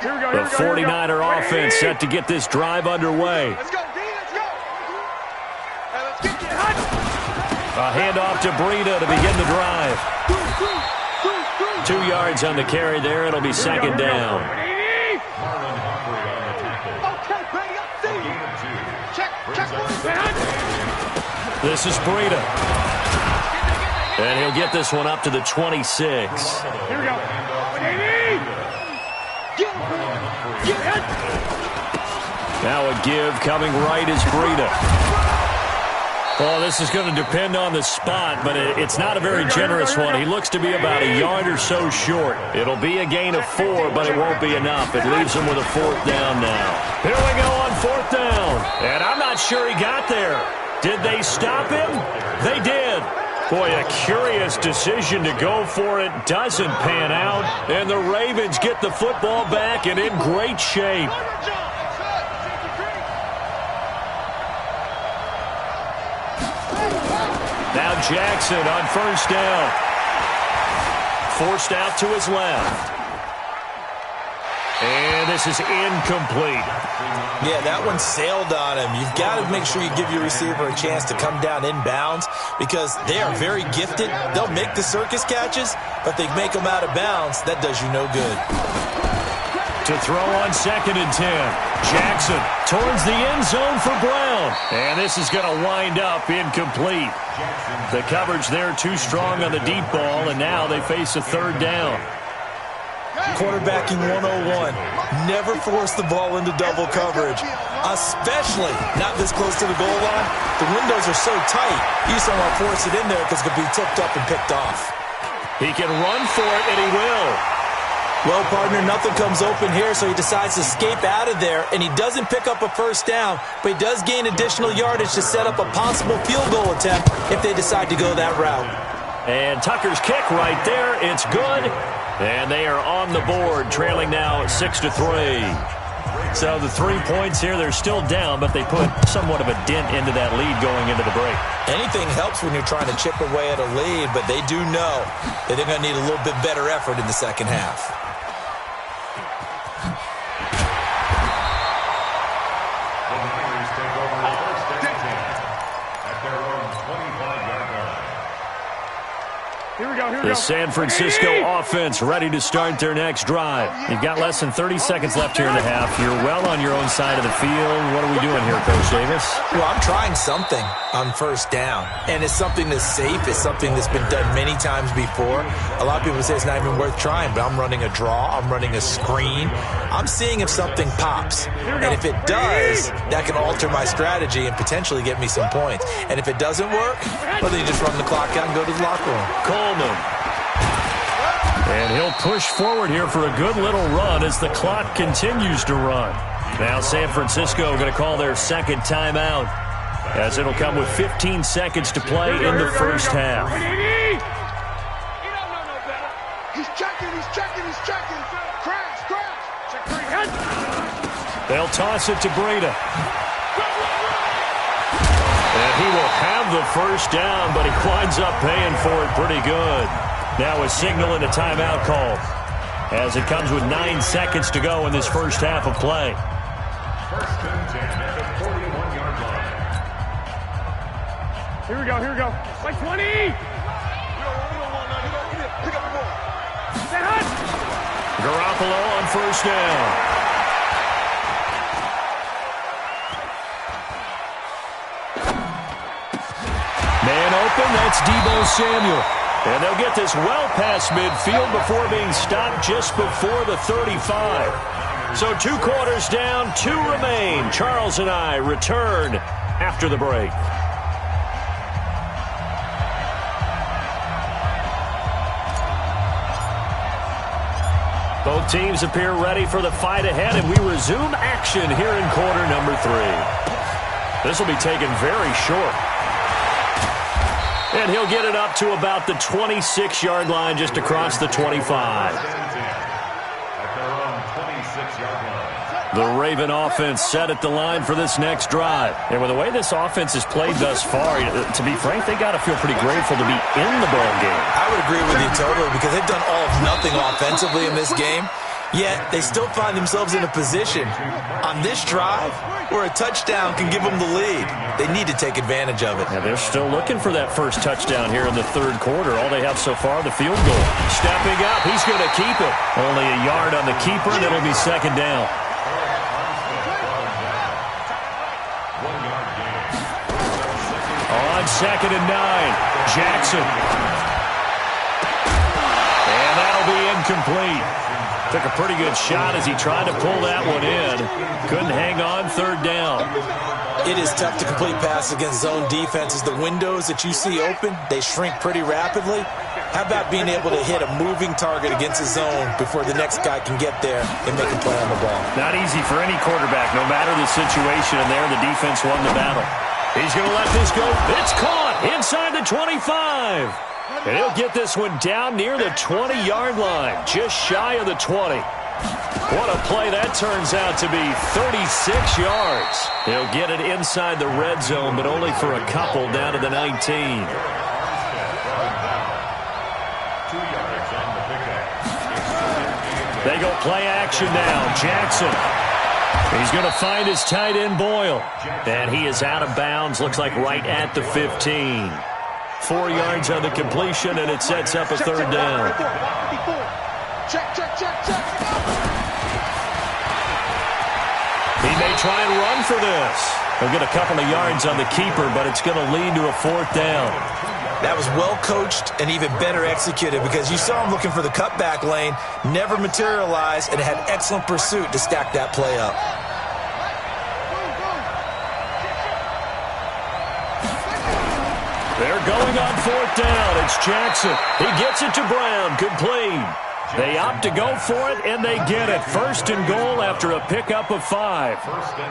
The 49er offense set to get this drive underway. Let's go, D, let's go. Hey, let's get you. A handoff to Breida to begin the drive. 2 yards on the carry there. It'll be second down. This is Breida. And he'll get this one up to the 26. Here we go. Now a give coming right is Breida. Oh, this is going to depend on the spot, but it's not a very generous one. He looks to be about a yard or so short. It'll be a gain of 4, but it won't be enough. It leaves him with a 4th down now. Here we go on 4th down. And I'm not sure he got there. Did they stop him? They did. Boy, a curious decision to go for it. Doesn't pan out. And the Ravens get the football back and in great shape. Now Jackson on 1st down. Forced out to his left. And this is incomplete. Yeah, that one sailed on him. You've got to make sure you give your receiver a chance to come down inbounds because they are very gifted. They'll make the circus catches, but they make them out of bounds. That does you no good. To throw on 2nd and 10. Jackson towards the end zone for Brown. And this is going to wind up incomplete. The coverage there too strong on the deep ball, and now they face a 3rd down. Quarterbacking 101. Never force the ball into double coverage, especially not this close to the goal line. The windows are so tight, you just don't want to force it in there because it could be tipped up and picked off. He can run for it, and he will. Well, partner, nothing comes open here, so he decides to escape out of there, and he doesn't pick up a 1st down, but he does gain additional yardage to set up a possible field goal attempt if they decide to go that route. And Tucker's kick right there. It's good. And they are on the board, trailing now 6-3. So the 3 points here, they're still down, but they put somewhat of a dent into that lead going into the break. Anything helps when you're trying to chip away at a lead, but they do know that they're going to need a little bit better effort in the second half. The San Francisco offense ready to start their next drive. You've got less than 30 seconds left here in the half. You're well on your own side of the field. What are we doing here, Coach Davis? Well, I'm trying something on 1st down, and it's something that's safe. It's something that's been done many times before. A lot of people say it's not even worth trying, but I'm running a draw. I'm running a screen. I'm seeing if something pops, and if it does, that can alter my strategy and potentially get me some points. And if it doesn't work, well, then you just run the clock out and go to the locker room. Coleman. And he'll push forward here for a good little run as the clock continues to run. Now San Francisco going to call their 2nd timeout as it'll come with 15 seconds to play in the 1st half. He's checking. Crash. They'll toss it to Breida. And he will have the 1st down, but he winds up paying for it pretty good. Now a signal and a timeout call as it comes with 9 seconds to go in this 1st half of play. 1st and 10 at the 41-yard line. Here we go. Like 20. We don't want nothing. Pick up the ball. Garoppolo on 1st down. Man open, that's Deebo Samuel. And they'll get this well past midfield before being stopped just before the 35. So 2 quarters down, 2 remain. Charles and I return after the break. Both teams appear ready for the fight ahead, and we resume action here in quarter number 3. This will be taken very short. And he'll get it up to about the 26-yard line just across the 25. The Raven offense set at the line for this next drive. And with the way this offense has played thus far, to be frank, they got to feel pretty grateful to be in the ball game. I would agree with you totally because they've done all of nothing offensively in this game. Yet they still find themselves in a position on this drive where a touchdown can give them the lead. They need to take advantage of it. And they're still looking for that first touchdown here in the third quarter. All they have so far, the field goal. Stepping up, he's going to keep it. Only a yard on the keeper, and it'll be second down. On 2nd and 9, Jackson. And that'll be incomplete. Took a pretty good shot as he tried to pull that one in. Couldn't hang on, third down. It is tough to complete passes against zone defenses. The windows that you see open, they shrink pretty rapidly. How about being able to hit a moving target against a zone before the next guy can get there and make a play on the ball? Not easy for any quarterback, no matter the situation, and there the defense won the battle. He's going to let this go. It's caught inside the 25. And he'll get this one down near the 20-yard line, just shy of the 20. What a play that turns out to be, 36 yards. He'll get it inside the red zone, but only for a couple down to the 19. They go play action now. Jackson. He's going to find his tight end, Boyle. And he is out of bounds, looks like right at the 15. 4 yards on the completion, and it sets up a third down. Check. He may try and run for this. He'll get a couple of yards on the keeper, but it's going to lead to a fourth down. That was well coached and even better executed because you saw him looking for the cutback lane, never materialized, and had excellent pursuit to stack that play up. They're going on fourth down. It's Jackson. He gets it to Brown. Complete. They opt to go for it, and they get it. First and goal after a pickup of 5.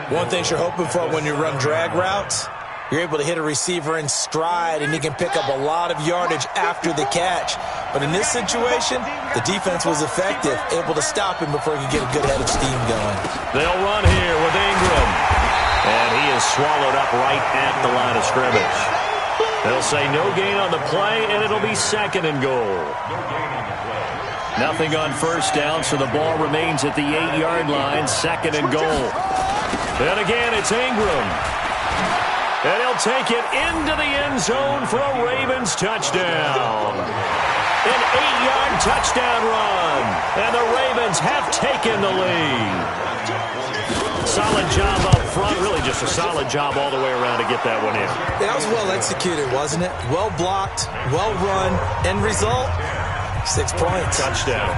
One thing you're hoping for when you run drag routes, you're able to hit a receiver in stride, and he can pick up a lot of yardage after the catch. But in this situation, the defense was effective, able to stop him before he could get a good head of steam going. They'll run here with Ingram. And he is swallowed up right at the line of scrimmage. They'll say no gain on the play, and it'll be second and goal. Nothing on first down, so the ball remains at the 8-yard line, second and goal. And again, it's Ingram. And he'll take it into the end zone for a Ravens touchdown. An 8-yard touchdown run. And the Ravens have taken the lead. Solid job up front. Really just a solid job all the way around to get that one in. That was well executed, wasn't it? Well blocked, well run. End result, 6 points. Touchdown.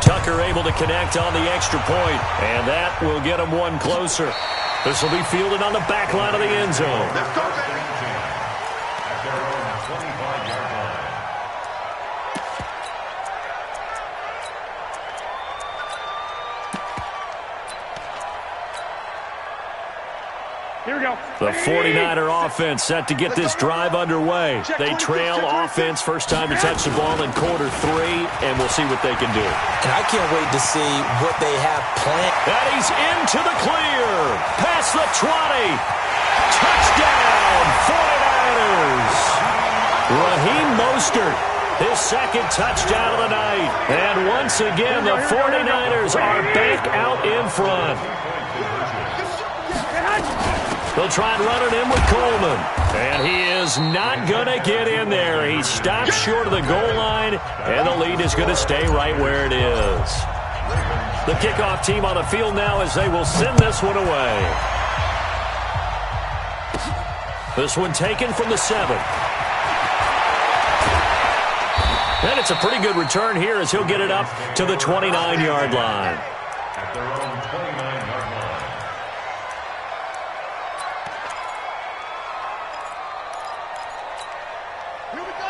Tucker able to connect on the extra point, and that will get him one closer. This will be fielded on the back line of the end zone. Let's go, baby. Here we go. The 49er offense set to get this drive underway. They trail offense, first time to touch the ball in quarter 3, and we'll see what they can do. And I can't wait to see what they have planned. And he's into the clear. Past the 20. Touchdown, 49ers. Raheem Mostert, his second touchdown of the night. And once again, the 49ers are back out in front. They'll try and run it in with Coleman. And he is not going to get in there. He stops short of the goal line, and the lead is going to stay right where it is. The kickoff team on the field now as they will send this one away. This one taken from the 7. And it's a pretty good return here as he'll get it up to the 29-yard line. At their own 29-yard line.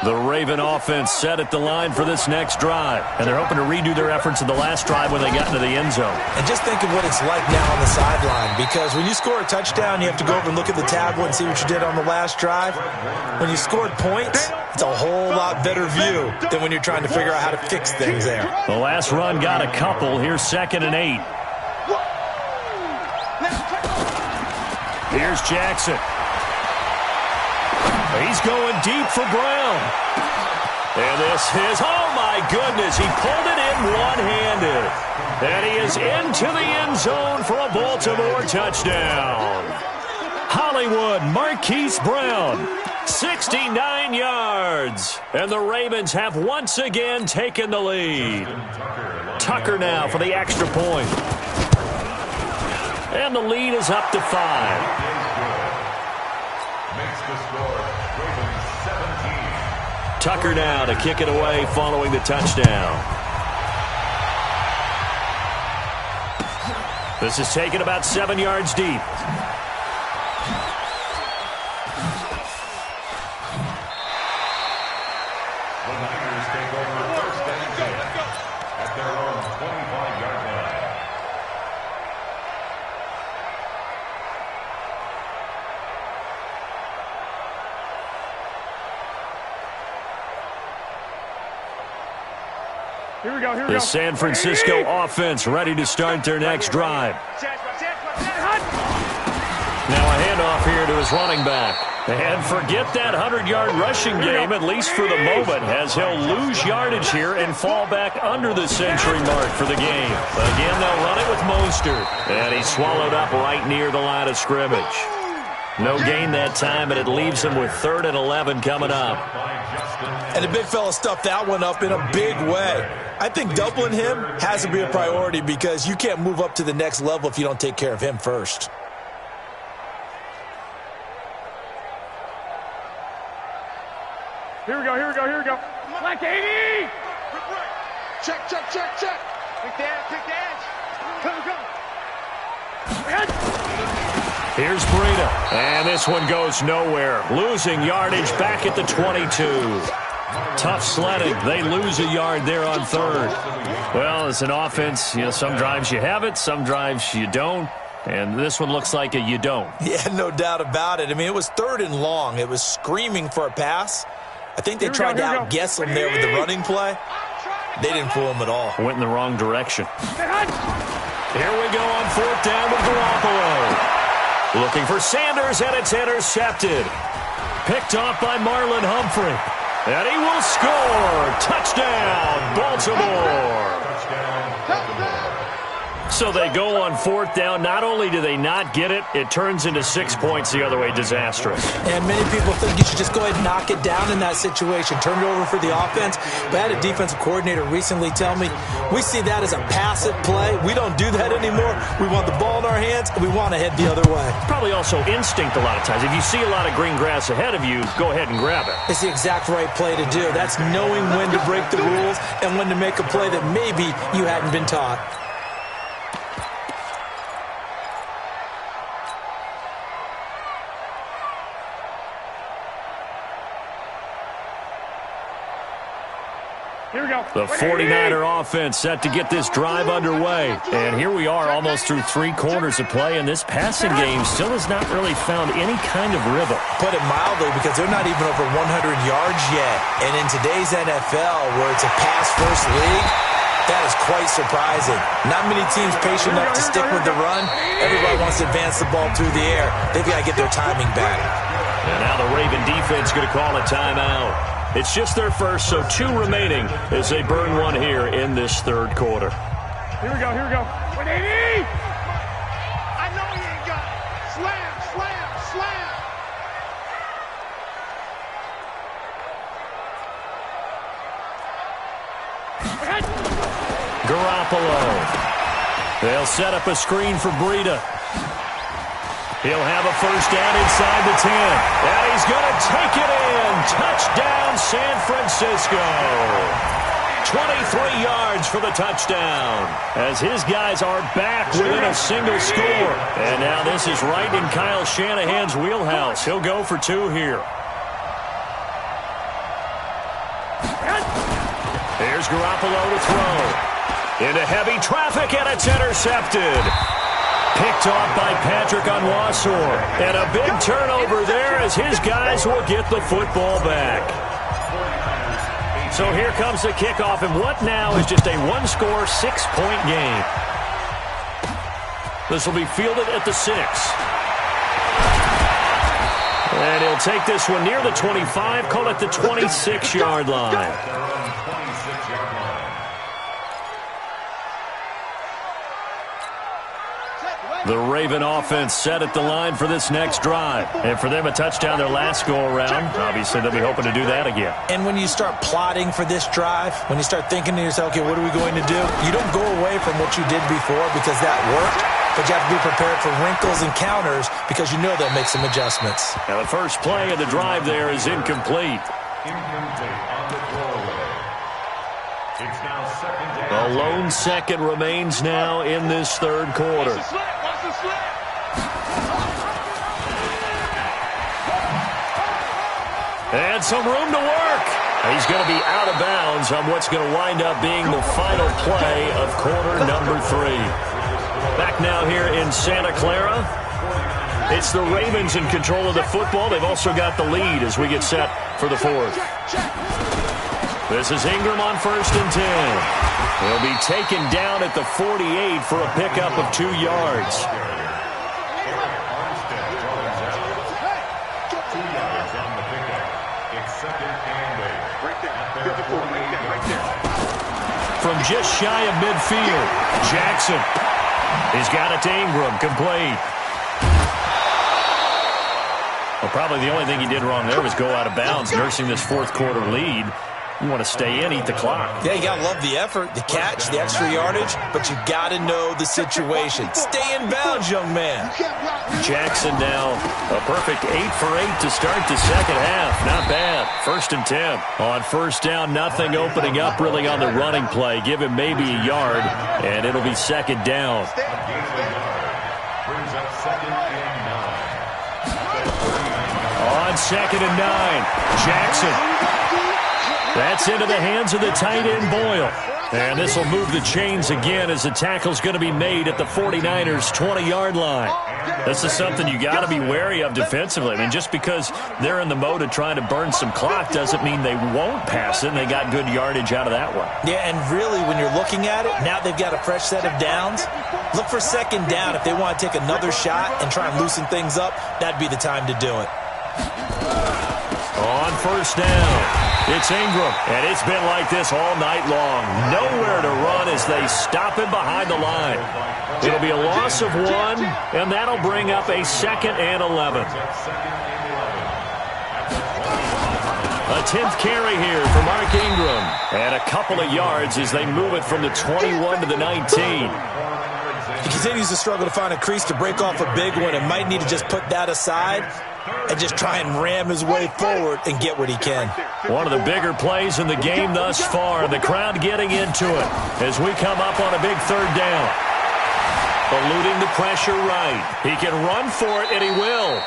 The Raven offense set at the line for this next drive. And they're hoping to redo their efforts in the last drive when they got into the end zone. And just think of what it's like now on the sideline. Because when you score a touchdown, you have to go over and look at the tablet and see what you did on the last drive. When you scored points, it's a whole lot better view than when you're trying to figure out how to fix things there. The last run got a couple. Here's 2nd and 8. Here's Jackson. He's going deep for Brown. And this is, oh my goodness, he pulled it in one-handed. And he is into the end zone for a Baltimore touchdown. Hollywood Marquise Brown, 69 yards. And the Ravens have once again taken the lead. Tucker now for the extra point. And the lead is up to 5. Tucker now to kick it away following the touchdown. This is taken about 7 yards deep. Here we go, here we The go. San Francisco offense ready to start their next drive. Now a handoff here to his running back. And forget that 100-yard rushing game, at least for the moment, as he'll lose yardage here and fall back under the century mark for the game. Again, they'll run it with Mostert. And he's swallowed up right near the line of scrimmage. No gain that time, and it leaves him with 3rd and 11 coming up. And the big fella stuffed that one up in a big way. I think doubling him has to be a priority because you can't move up to the next level if you don't take care of him first. Here we go, here we go, here we go. Black 80! Check, check, check, check. Quick dash. Come. Here's Breida. And this one goes nowhere. Losing yardage back at the 22. Tough sledding. They lose a yard there on 3rd. Well, it's an offense. You know, some drives you have it, some drives you don't. And this one looks like a you don't. Yeah, no doubt about it. I mean, it was 3rd and long. It was screaming for a pass. I think they tried to outguess him there with the running play. They didn't fool him at all. Went in the wrong direction. Here we go on 4th down with Garoppolo. Looking for Sanders, and it's intercepted. Picked off by Marlon Humphrey. And he will score. Touchdown, Baltimore. So they go on 4th down. Not only do they not get it, it turns into 6 points the other way. Disastrous. And many people think you should just go ahead and knock it down in that situation. Turn it over for the offense. But I had a defensive coordinator recently tell me, we see that as a passive play. We don't do that anymore. We want the ball in our hands, and we want to head the other way. Probably also instinct a lot of times. If you see a lot of green grass ahead of you, go ahead and grab it. It's the exact right play to do. That's knowing when to break the rules and when to make a play that maybe you hadn't been taught. Here we go. The 49er offense set to get this drive underway. And here we are almost through 3 quarters of play, and this passing game still has not really found any kind of rhythm. Put it mildly, because they're not even over 100 yards yet. And in today's NFL, where it's a pass-first league, that is quite surprising. Not many teams patient enough to stick with the run. Everybody wants to advance the ball through the air. They've got to get their timing back. And now the Raven defense going to call a timeout. It's just their first, so 2 remaining as they burn one here in this 3rd quarter. Here we go, here we go. 180! I know he ain't got it. Slam, slam, slam. Garoppolo. They'll set up a screen for Breida. He'll have a first down inside the 10. And he's going to take it in. Touchdown, San Francisco. 23 yards for the touchdown. As his guys are back within a single score. And now this is right in Kyle Shanahan's wheelhouse. He'll go for 2 here. Here's Garoppolo to throw. Into heavy traffic, and it's intercepted. Picked off by Patrick Onwuasor. And a big turnover there as his guys will get the football back. So here comes the kickoff, and what now is just a 1-score, 6-point game. This will be fielded at the 6. And he'll take this one near the 25, call it the 26-yard line. The Raven offense set at the line for this next drive. And for them, a touchdown their last go-around. Obviously, they'll be hoping to do that again. And when you start plotting for this drive, when you start thinking to yourself, okay, what are we going to do? You don't go away from what you did before because that worked, but you have to be prepared for wrinkles and counters because you know they'll make some adjustments. Now, the first play of the drive there is incomplete. A lone second remains now in this third quarter. And some room to work. He's going to be out of bounds on what's going to wind up being the final play of quarter number 3. Back now here in Santa Clara. It's the Ravens in control of the football. They've also got the lead as we get set for the fourth. This is Ingram on 1st and 10. He'll be taken down at the 48 for a pickup of 2 yards. From just shy of midfield, Jackson. He's got it to Ingram, complete. Well, probably the only thing he did wrong there was go out of bounds, nursing this fourth quarter lead. You want to stay in, eat the clock. Yeah, you got to love the effort, the catch, the extra yardage, but you got to know the situation. Stay in bounds, young man. Jackson now a perfect 8 for 8 to start the second half. Not bad. 1st and 10. On first down, nothing opening up really on the running play. Give him maybe a yard, and it'll be second down. On 2nd and 9, Jackson. That's into the hands of the tight end, Boyle. And this will move the chains again as the tackle's going to be made at the 49ers' 20-yard line. This is something you got to be wary of defensively. I mean, just because they're in the mode of trying to burn some clock doesn't mean they won't pass it, and they got good yardage out of that one. Yeah, and really, when you're looking at it, now they've got a fresh set of downs. Look for second down. If they want to take another shot and try and loosen things up, that'd be the time to do it. On first down, it's Ingram, and it's been like this all night long. Nowhere to run as they stop him behind the line. It'll be a loss of 1, and that'll bring up a 2nd and 11. A 10th carry here for Mark Ingram, and a couple of yards as they move it from the 21 to the 19. He continues to struggle to find a crease to break off a big one and might need to just put that aside and just try and ram his way forward and get what he can. One of the bigger plays in the game thus far. The crowd getting into it as we come up on a big third down. Eluding the pressure right. He can run for it, and he will.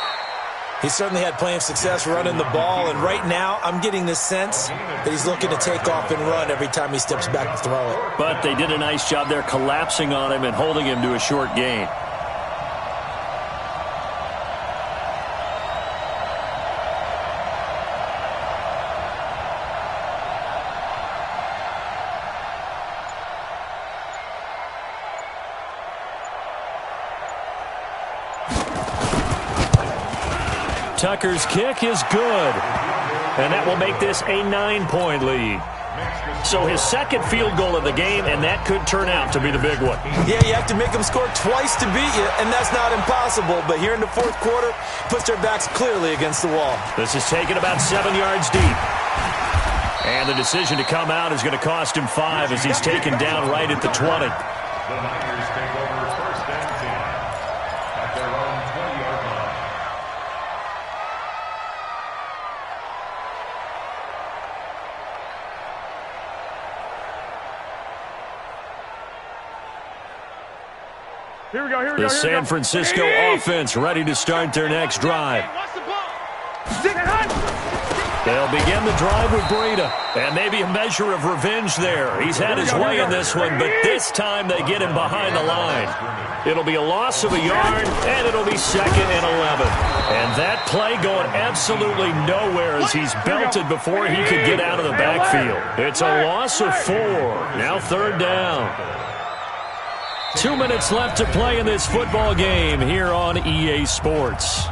He certainly had plenty of success running the ball, and right now I'm getting the sense that he's looking to take off and run every time he steps back to throw it. But they did a nice job there collapsing on him and holding him to a short gain. Tucker's kick is good, and that will make this a 9-point lead. So his second field goal of the game, and that could turn out to be the big one. Yeah, you have to make them score twice to beat you, and that's not impossible. But here in the fourth quarter, puts their backs clearly against the wall. This is taken about 7 yards deep. And the decision to come out is going to cost him 5 as he's taken down right at the 20. The San Francisco offense ready to start their next drive. They'll begin the drive with Breida, and maybe a measure of revenge there. He's had his way in this one, but this time they get him behind the line. It'll be a loss of a yard, and it'll be 2nd and 11. And that play going absolutely nowhere as he's belted before he could get out of the backfield. It's a loss of 4. Now 3rd down. 2 minutes left to play in this football game here on EA Sports.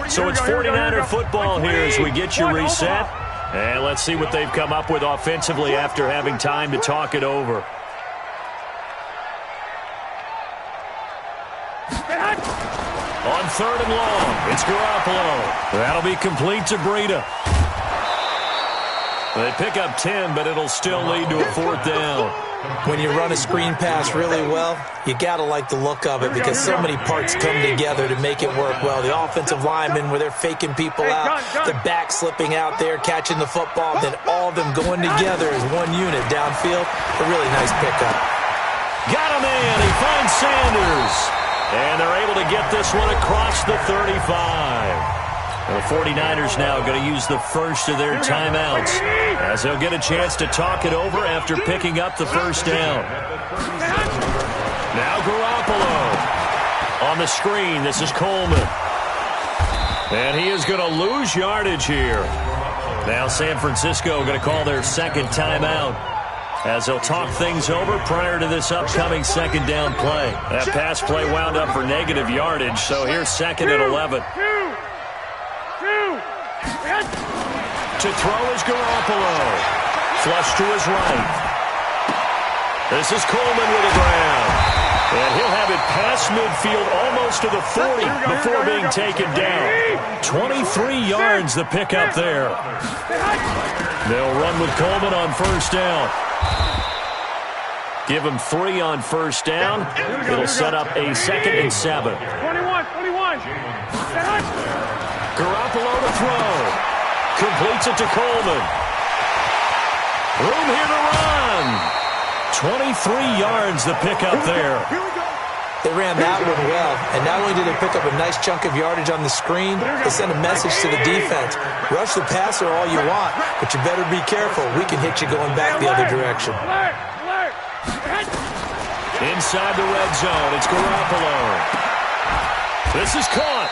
So it's 49er football here as we get you reset. And let's see what they've come up with offensively after having time to talk it over. On 3rd and long, it's Garoppolo. That'll be complete to Breida. They pick up 10, but it'll still lead to a 4th down. When you run a screen pass really well, you got to like the look of it because so many parts come together to make it work well. The offensive linemen, where they're faking people out, the back slipping out there, catching the football, then all of them going together as one unit downfield. A really nice pickup. Got him in. He finds Sanders. And they're able to get this one across the 35. The 49ers now going to use the first of their timeouts as they'll get a chance to talk it over after picking up the 1st down. Now Garoppolo on the screen. This is Coleman. And he is going to lose yardage here. Now San Francisco going to call their 2nd timeout as they'll talk things over prior to this upcoming 2nd down play. That pass play wound up for negative yardage, so here's 2nd and 11. To throw is Garoppolo. Flush to his right. This is Coleman with a grab. And he'll have it past midfield almost to the 40 before being taken down. 23 yards the pickup there. They'll run with Coleman on 1st down. Give him 3 on 1st down. It'll set up a 2nd and 7. 21. Garoppolo to throw. Completes it to Coleman. Room here to run. 23 yards the pickup there. They ran that one well, and not only did they pick up a nice chunk of yardage on the screen, they sent a message to the defense. Rush the passer all you want, but you better be careful. We can hit you going back the other direction. Inside the red zone, it's Garoppolo. This is caught.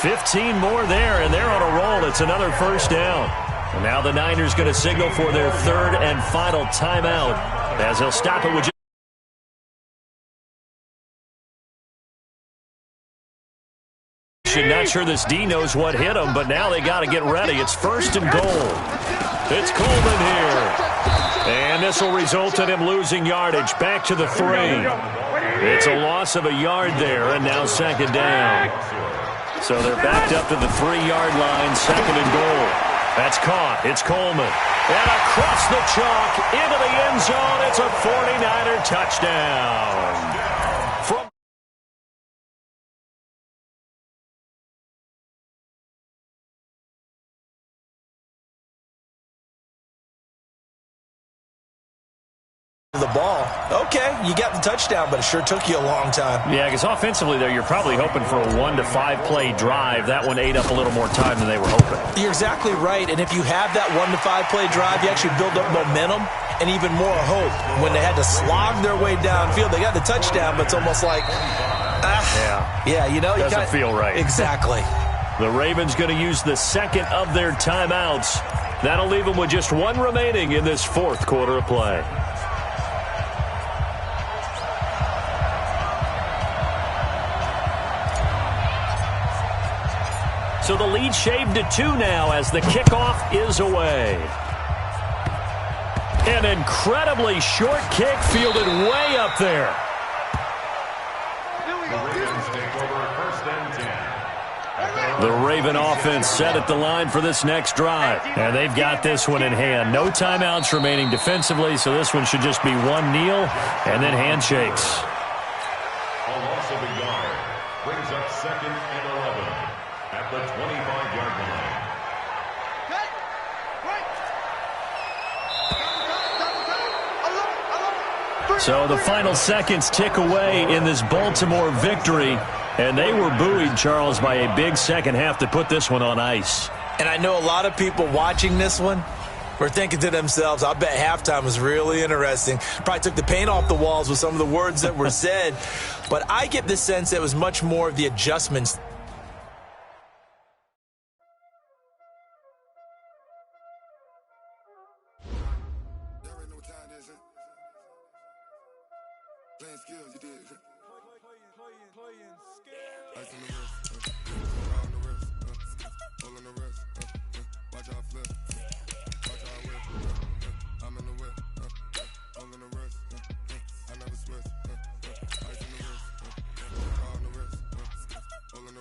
15 more there, and they're on a roll. It's another 1st down. And now the Niners going to signal for their 3rd and final timeout as they'll stop it with not sure this D knows what hit him, but now they got to get ready. It's 1st and goal. It's Coleman here. And this will result in him losing yardage back to the 3. It's a loss of a yard there, and now 2nd down. So they're backed up to the 3-yard line, 2nd and goal. That's caught. It's Coleman. And across the chalk, into the end zone. It's a 49er touchdown. From the ball. Okay, you got the touchdown, but it sure took you a long time. Yeah, because offensively, though, you're probably hoping for a 1 to 5 play drive. That one ate up a little more time than they were hoping. You're exactly right, and if you have that 1 to 5 play drive, you actually build up momentum and even more hope. When they had to slog their way downfield, they got the touchdown, but it's almost like, yeah, you know, doesn't feel right. Exactly. The Ravens going to use the 2nd of their timeouts. That'll leave them with just 1 remaining in this 4th quarter of play. So the lead shaved to 2 now as the kickoff is away. An incredibly short kick fielded way up there. The Raven offense set at the line for this next drive. And they've got this one in hand. No timeouts remaining defensively, so this one should just be 1 kneel and then handshakes. A loss of a yard brings up 2nd and 11 at the 25-yard line. So the final seconds tick away in this Baltimore victory. And they were buoyed, Charles, by a big second half to put this one on ice. And I know a lot of people watching this one were thinking to themselves, I bet halftime was really interesting. Probably took the paint off the walls with some of the words that were said. But I get the sense that it was much more of the adjustments. On the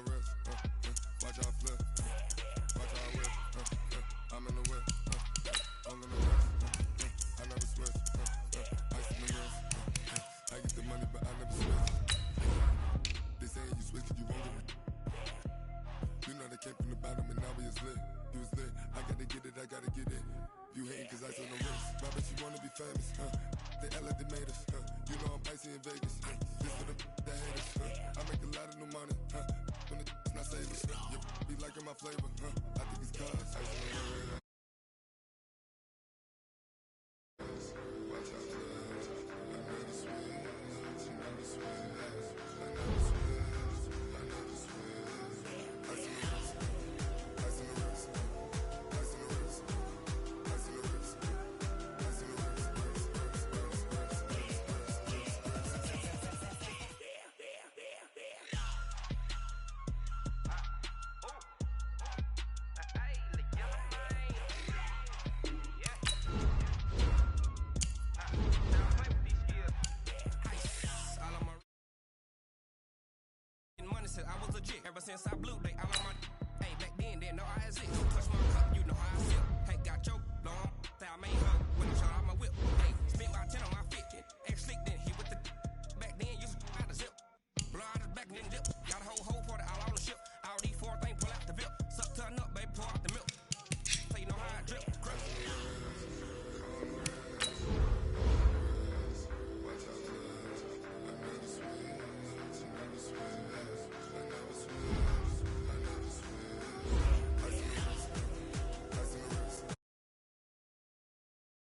act like they made us. You know I'm icy in Vegas. This for the that haters. I make a lot of new money. When it's not saving. Be liking my flavor. I think it's cause ice on the radar. Watch out for the ass. I never swear. She never swear. I never swear. I never swear. Ice on the wrist. Ice on the wrist. Ice on the wrist. Ice on the wrist. Ice on the wrist. Money said I was legit ever since I blew they all on my. Hey, back then didn't know I exist.